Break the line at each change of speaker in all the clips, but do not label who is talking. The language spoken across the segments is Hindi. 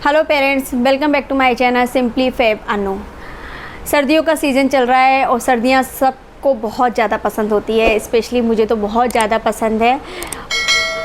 Hello parents, welcome back to my channel simply fab Anu. सर्दियों का सीज़न चल रहा है और सर्दियां सबको बहुत ज़्यादा पसंद होती है, स्पेशली मुझे तो बहुत ज़्यादा पसंद है।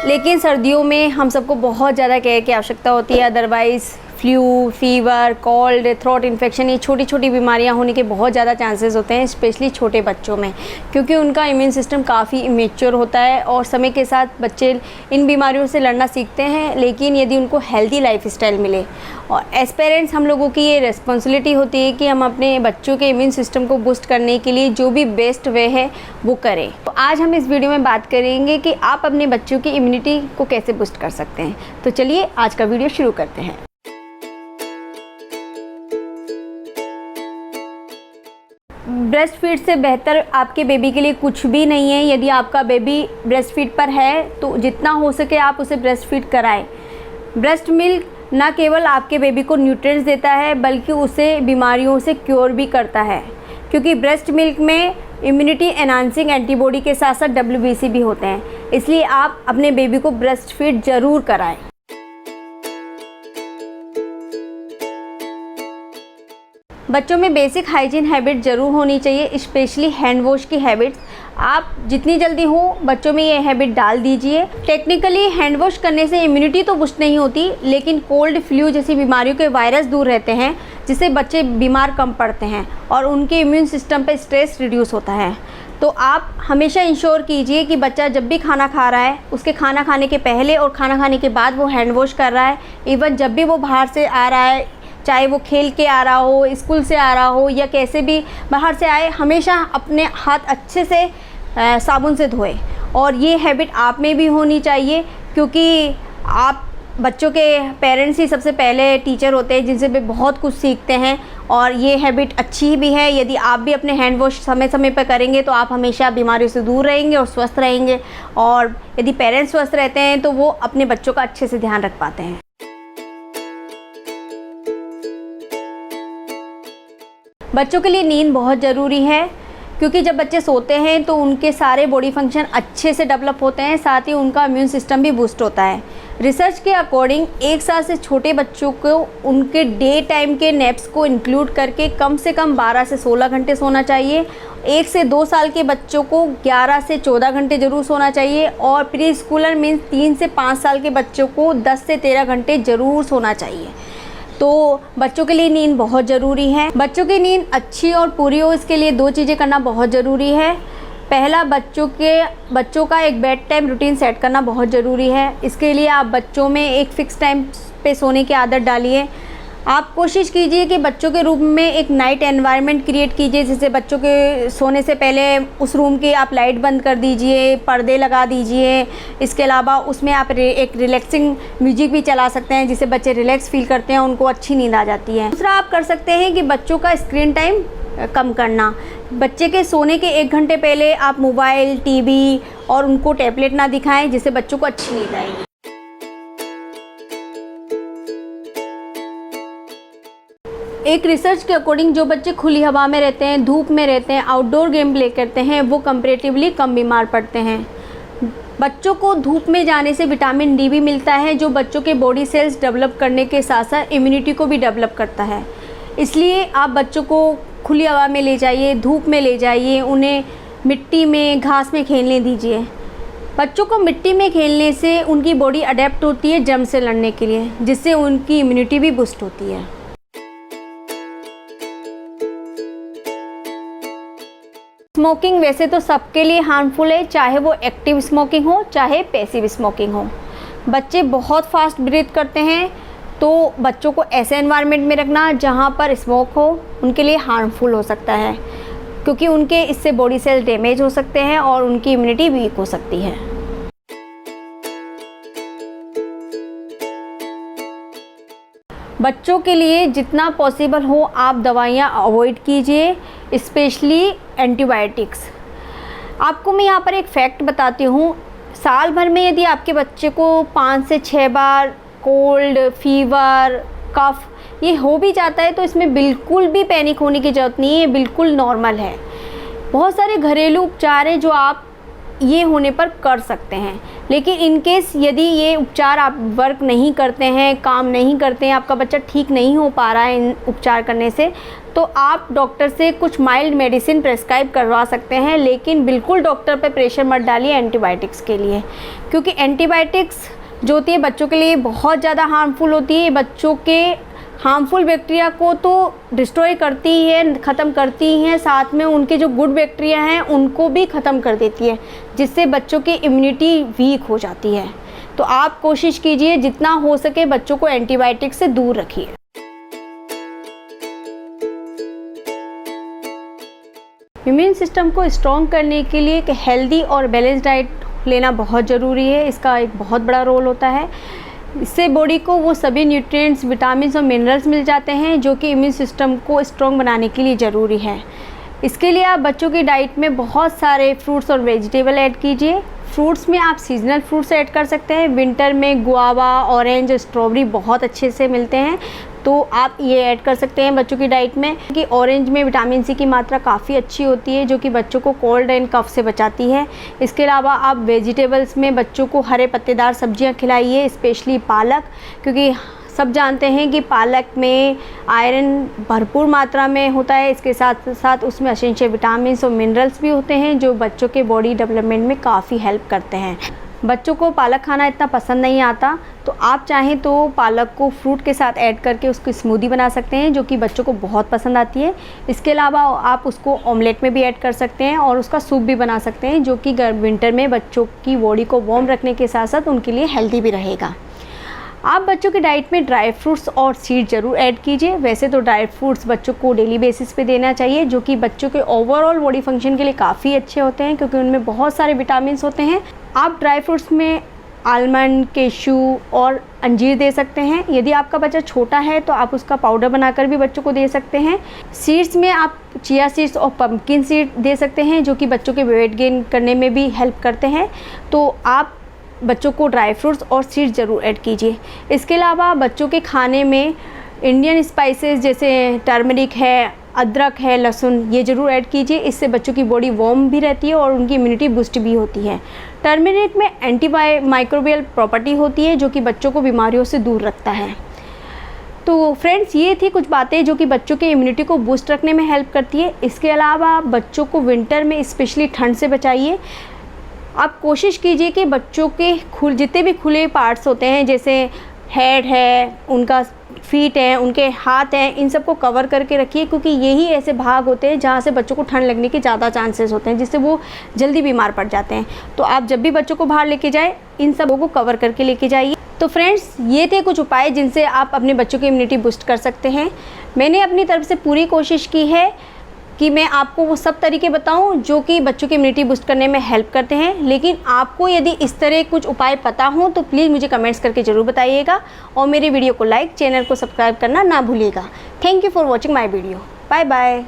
लेकिन सर्दियों में हम सबको बहुत ज़्यादा केयर की आवश्यकता होती है, otherwise flu, fever, cold, throat infection, ये छोटी छोटी बीमारियां होने के बहुत ज़्यादा चांसेस होते हैं, स्पेशली छोटे बच्चों में, क्योंकि उनका इम्यून सिस्टम काफ़ी इमेच्योर होता है और समय के साथ बच्चे इन बीमारियों से लड़ना सीखते हैं। लेकिन यदि उनको हेल्दी लाइफस्टाइल मिले, और एज पेरेंट्स हम लोगों की ये रिस्पॉन्सिबिलिटी होती है कि हम अपने बच्चों के इम्यून सिस्टम को बूस्ट करने के लिए जो भी बेस्ट वे है वो करें। तो आज हम इस वीडियो में बात करेंगे कि आप अपने बच्चों की इम्यूनिटी को कैसे बूस्ट कर सकते हैं। तो चलिए आज का वीडियो शुरू करते हैं। ब्रेस्ट फीड से बेहतर आपके बेबी के लिए कुछ भी नहीं है। यदि आपका बेबी ब्रेस्ट फीड पर है तो जितना हो सके आप उसे ब्रेस्ट फीड कराएं। ब्रेस्ट मिल्क न केवल आपके बेबी को न्यूट्रिएंट्स देता है बल्कि उसे बीमारियों से क्योर भी करता है, क्योंकि ब्रेस्ट मिल्क में इम्यूनिटी एनहांसिंग एंटीबॉडी के साथ साथ WBC भी होते हैं। इसलिए आप अपने बेबी को ब्रेस्ट फीड ज़रूर कराएं। बच्चों में बेसिक हाइजीन हैबिट ज़रूर होनी चाहिए, स्पेशली हैंड वॉश की हैबिट्स। आप जितनी जल्दी हो बच्चों में ये हैबिट डाल दीजिए। टेक्निकली हैंड वॉश करने से इम्यूनिटी तो बूस्ट नहीं होती, लेकिन कोल्ड, फ्लू जैसी बीमारियों के वायरस दूर रहते हैं, जिससे बच्चे बीमार कम पड़ते हैं और उनके इम्यून सिस्टम पे स्ट्रेस रिड्यूस होता है। तो आप हमेशा इंश्योर कीजिए कि बच्चा जब भी खाना खा रहा है, उसके खाना खाने के पहले और खाना खाने के बाद वो हैंड वॉश कर रहा है। इवन जब भी वो बाहर से आ रहा है, चाहे वो खेल के आ रहा हो, स्कूल से आ रहा हो या कैसे भी बाहर से आए, हमेशा अपने हाथ अच्छे से साबुन से धोए। और ये हैबिट आप में भी होनी चाहिए, क्योंकि आप बच्चों के पेरेंट्स ही सबसे पहले टीचर होते हैं जिनसे भी बहुत कुछ सीखते हैं, और ये हैबिट अच्छी भी है। यदि आप भी अपने हैंड वॉश समय समय पर करेंगे तो आप हमेशा बीमारियों से दूर रहेंगे और स्वस्थ रहेंगे। और यदि पेरेंट्स स्वस्थ रहते हैं तो वो अपने बच्चों का अच्छे से ध्यान रख पाते हैं। बच्चों के लिए नींद बहुत ज़रूरी है, क्योंकि जब बच्चे सोते हैं तो उनके सारे बॉडी फंक्शन अच्छे से डेवलप होते हैं, साथ ही उनका इम्यून सिस्टम भी बूस्ट होता है। रिसर्च के अकॉर्डिंग 1 साल से छोटे बच्चों को उनके डे टाइम के नैप्स को इंक्लूड करके कम से कम 12 से 16 घंटे सोना चाहिए। 1 से 2 साल के बच्चों को 11 से 14 घंटे ज़रूर सोना चाहिए, और प्री स्कूलर मीन्स 3 से 5 साल के बच्चों को 10 से 13 घंटे ज़रूर सोना चाहिए। तो बच्चों के लिए नींद बहुत ज़रूरी है। बच्चों की नींद अच्छी और पूरी हो, इसके लिए 2 चीज़ें करना बहुत ज़रूरी है। पहला, बच्चों का एक बेड टाइम रूटीन सेट करना बहुत ज़रूरी है। इसके लिए आप बच्चों में एक फ़िक्स टाइम पे सोने की आदत डालिए। आप कोशिश कीजिए कि बच्चों के रूम में एक नाइट एनवायरनमेंट क्रिएट कीजिए, जिससे बच्चों के सोने से पहले उस रूम की आप लाइट बंद कर दीजिए, पर्दे लगा दीजिए। इसके अलावा उसमें आप एक रिलैक्सिंग म्यूजिक भी चला सकते हैं, जिससे बच्चे रिलैक्स फील करते हैं, उनको अच्छी नींद आ जाती है। दूसरा आप कर सकते हैं कि बच्चों का स्क्रीन टाइम कम करना। बच्चे के सोने के 1 घंटे पहले आप मोबाइल, टीवी और उनको टैबलेट ना दिखाएं, जिससे बच्चों को अच्छी नींद आएगी। एक रिसर्च के अकॉर्डिंग जो बच्चे खुली हवा में रहते हैं, धूप में रहते हैं, आउटडोर गेम प्ले करते हैं, वो कंपैरेटिवली कम बीमार पड़ते हैं। बच्चों को धूप में जाने से विटामिन D भी मिलता है, जो बच्चों के बॉडी सेल्स डेवलप करने के साथ साथ इम्यूनिटी को भी डेवलप करता है। इसलिए आप बच्चों को खुली हवा में ले जाइए, धूप में ले जाइए, उन्हें मिट्टी में, घास में खेलने दीजिए। बच्चों को मिट्टी में खेलने से उनकी बॉडी अडेप्ट होती है जर्म से लड़ने के लिए, जिससे उनकी इम्यूनिटी भी बूस्ट होती है। स्मोकिंग वैसे तो सबके लिए हार्मफुल है, चाहे वो एक्टिव स्मोकिंग हो चाहे पैसिव स्मोकिंग हो। बच्चे बहुत फास्ट ब्रीथ करते हैं, तो बच्चों को ऐसे एनवायरनमेंट में रखना जहाँ पर स्मोक हो उनके लिए हार्मफुल हो सकता है, क्योंकि उनके इससे बॉडी सेल डैमेज हो सकते हैं और उनकी इम्यूनिटी वीक हो सकती है। बच्चों के लिए जितना पॉसिबल हो आप दवाइयाँ अवॉइड कीजिए, स्पेशली एंटीबायोटिक्स। आपको मैं यहाँ पर एक फैक्ट बताती हूँ। साल भर में यदि आपके बच्चे को 5 से 6 बार कोल्ड, फीवर, कफ ये हो भी जाता है, तो इसमें बिल्कुल भी पैनिक होने की ज़रूरत नहीं है, बिल्कुल नॉर्मल है। बहुत सारे घरेलू उपचार हैं जो आप ये होने पर कर सकते हैं। लेकिन इन केस यदि ये उपचार आप वर्क नहीं करते हैं, काम नहीं करते हैं, आपका बच्चा ठीक नहीं हो पा रहा है इन उपचार करने से, तो आप डॉक्टर से कुछ माइल्ड मेडिसिन प्रेस्क्राइब करवा सकते हैं। लेकिन बिल्कुल डॉक्टर पे प्रेशर मत डालिए एंटीबायोटिक्स के लिए, क्योंकि एंटीबायोटिक्स जो होती है बच्चों के लिए बहुत ज़्यादा हार्मफुल होती है। बच्चों के हार्मफुल बैक्टीरिया को तो डिस्ट्रॉय करती ही है, ख़त्म करती ही है, साथ में उनके जो गुड बैक्टीरिया हैं उनको भी ख़त्म कर देती है, जिससे बच्चों की इम्यूनिटी वीक हो जाती है। तो आप कोशिश कीजिए जितना हो सके बच्चों को एंटीबायोटिक से दूर रखिए। इम्यून सिस्टम को स्ट्रॉन्ग करने के लिए एक हेल्दी और बैलेंस डाइट लेना बहुत ज़रूरी है। इसका एक बहुत बड़ा रोल होता है। इससे बॉडी को वो सभी न्यूट्रिएंट्स, विटामिन्स और मिनरल्स मिल जाते हैं जो कि इम्यून सिस्टम को स्ट्रॉन्ग बनाने के लिए ज़रूरी है। इसके लिए आप बच्चों की डाइट में बहुत सारे फ्रूट्स और वेजिटेबल ऐड कीजिए। फ्रूट्स में आप सीजनल फ्रूट्स ऐड कर सकते हैं। विंटर में गुआवा, ऑरेंज, स्ट्रॉबेरी बहुत अच्छे से मिलते हैं, तो आप ये ऐड कर सकते हैं बच्चों की डाइट में। कि ऑरेंज में विटामिन सी की मात्रा काफ़ी अच्छी होती है जो कि बच्चों को कोल्ड एंड कफ से बचाती है। इसके अलावा आप वेजिटेबल्स में बच्चों को हरे पत्तेदार सब्जियां खिलाइए, स्पेशली पालक, क्योंकि सब जानते हैं कि पालक में आयरन भरपूर मात्रा में होता है। इसके साथ साथ उसमें एसेंशियल विटामिन्स और मिनरल्स भी होते हैं जो बच्चों के बॉडी डेवलपमेंट में काफ़ी हेल्प करते हैं। बच्चों को पालक खाना इतना पसंद नहीं आता, तो आप चाहें तो पालक को फ्रूट के साथ ऐड करके उसकी स्मूदी बना सकते हैं जो कि बच्चों को बहुत पसंद आती है। इसके अलावा आप उसको ऑमलेट में भी ऐड कर सकते हैं और उसका सूप भी बना सकते हैं जो कि विंटर में बच्चों की बॉडी को वार्म रखने के साथ साथ उनके लिए हेल्दी भी रहेगा। आप बच्चों की डाइट में ड्राई फ्रूट्स और सीड ज़रूर ऐड कीजिए। वैसे तो ड्राई फ्रूट्स बच्चों को डेली बेसिस पे देना चाहिए जो कि बच्चों के ओवरऑल बॉडी फंक्शन के लिए काफ़ी अच्छे होते हैं, क्योंकि उनमें बहुत सारे विटामिन्स होते हैं। आप ड्राई फ्रूट्स में आलमंड, केशू और अंजीर दे सकते हैं। यदि आपका बच्चा छोटा है तो आप उसका पाउडर बनाकर भी बच्चों को दे सकते हैं। सीड्स में आप चिया सीड्स और पम्पकिन सीड दे सकते हैं जो कि बच्चों के वेट गेन करने में भी हेल्प करते हैं। तो आप बच्चों को ड्राई फ्रूट्स और सीड्स ज़रूर ऐड कीजिए। इसके अलावा बच्चों के खाने में इंडियन स्पाइसेस जैसे टर्मरिक है, अदरक है, लहसुन, ये ज़रूर ऐड कीजिए। इससे बच्चों की बॉडी वार्म भी रहती है और उनकी इम्यूनिटी बूस्ट भी होती है। टर्मरिक में माइक्रोबियल प्रॉपर्टी होती है जो कि बच्चों को बीमारियों से दूर रखता है। तो फ्रेंड्स, ये थी कुछ बातें जो कि बच्चों की इम्यूनिटी को बूस्ट रखने में हेल्प करती है। इसके अलावा बच्चों को विंटर में स्पेशली ठंड से बचाइए। आप कोशिश कीजिए कि बच्चों के जितने भी खुले पार्ट्स होते हैं, जैसे हेड है, उनका फीट है, उनके हाथ हैं, इन सबको कवर करके रखिए, क्योंकि यही ऐसे भाग होते हैं जहाँ से बच्चों को ठंड लगने के ज़्यादा चांसेस होते हैं, जिससे वो जल्दी बीमार पड़ जाते हैं। तो आप जब भी बच्चों को बाहर लेके जाएं, इन सबों को कवर करके लेके जाइए। तो फ्रेंड्स, ये थे कुछ उपाय जिनसे आप अपने बच्चों की इम्यूनिटी बूस्ट कर सकते हैं। मैंने अपनी तरफ से पूरी कोशिश की है कि मैं आपको वो सब तरीके बताऊं जो कि बच्चों की इम्यूनिटी बूस्ट करने में हेल्प करते हैं। लेकिन आपको यदि इस तरह कुछ उपाय पता हो तो प्लीज़ मुझे कमेंट्स करके ज़रूर बताइएगा और मेरे वीडियो को लाइक, चैनल को सब्सक्राइब करना ना भूलिएगा। Thank you for watching my video. Bye bye.